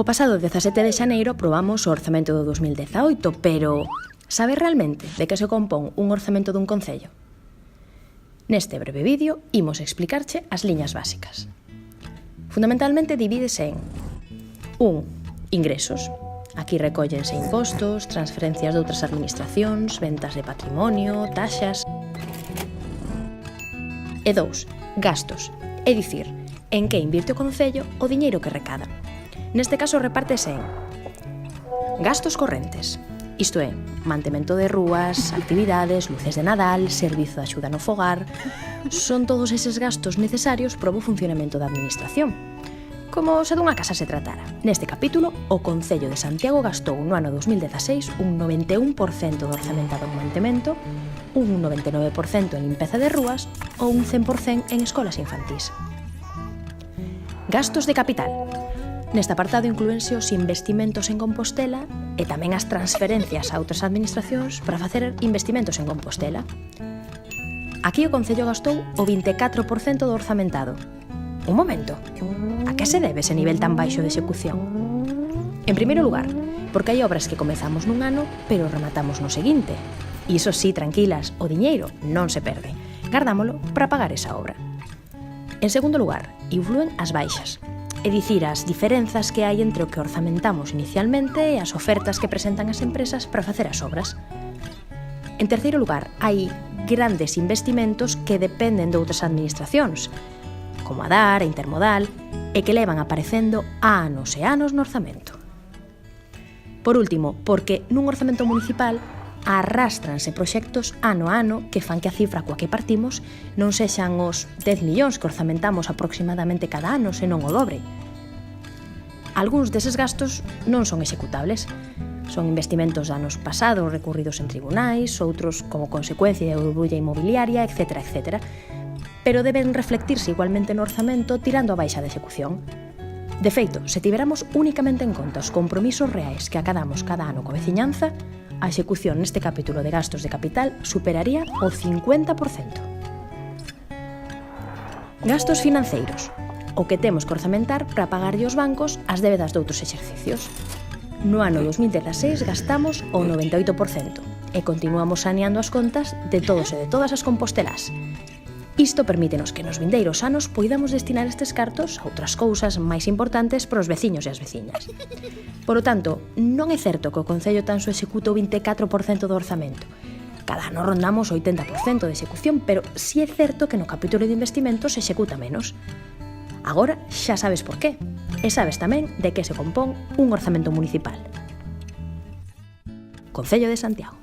O pasado 17 de xaneiro aprobamos o orzamento do 2018, pero sabe realmente de que se compón un orzamento dun concello? Neste breve vídeo imos explicarche as liñas básicas. Fundamentalmente divídese en 1. Ingresos. Aquí recóllense impostos, transferencias de outras administracións, ventas de patrimonio, taxas. E 2. Gastos, é dicir, en que invirte o concello o diñeiro que recada. Neste caso repártese en gastos correntes, isto é, mantemento de rúas, actividades, luces de Nadal, servizo de axuda no fogar. Son todos eses gastos necesarios para o bo funcionamento da administración, como se dunha casa se tratara. Neste capítulo, o Concello de Santiago gastou no ano 2016 un 91% do orzamentado en mantemento, un 99% en limpeza de rúas ou un 100% en escolas infantís. Gastos de capital. Neste apartado inclúense os investimentos en Compostela e tamén as transferencias a outras administracións para facer investimentos en Compostela. Aquí o Concello gastou o 24% do orzamentado. Un momento, a que se debe ese nivel tan baixo de execución? En primeiro lugar, porque hai obras que comezamos nun ano, pero rematamos no seguinte. E iso sí, tranquilas, o diñeiro non se perde. Gardámolo para pagar esa obra. En segundo lugar, inflúen as baixas, é dicir, as diferenzas que hai entre o que orzamentamos inicialmente e as ofertas que presentan as empresas para facer as obras. En terceiro lugar, hai grandes investimentos que dependen de outras administracións, como a DAR, a Intermodal, e que levan aparecendo anos e anos no orzamento. Por último, porque nun orzamento municipal arrástranse proxectos ano a ano que fan que a cifra coa que partimos non sexan os 10 millóns que orzamentamos aproximadamente cada ano, senón o dobre. Algúns deses gastos non son executables. Son investimentos de anos pasados recurridos en tribunais, outros como consecuencia da burbulla inmobiliaria, etc., etc., pero deben reflectirse igualmente no orzamento tirando a baixa de execución. De feito, se tiveramos únicamente en conta os compromisos reais que acadamos cada ano coa veciñanza, a execución neste capítulo de gastos de capital superaría o 50%. Gastos financeiros, o que temos que orzamentar para pagarlle aos bancos as débedas de outros exercicios. No ano 2016 gastamos o 98% e continuamos saneando as contas de todos e de todas as compostelás. Isto permítenos que nos vindeiros anos poidamos destinar estes cartos a outras cousas máis importantes para os veciños e as veciñas. Por lo tanto, non é certo que o Concello tan só executa o 24% do orzamento. Cada ano rondamos o 80% de execución, pero si é certo que no capítulo de investimentos se executa menos. Agora xa sabes por qué, e sabes tamén de que se compón un orzamento municipal. Concello de Santiago.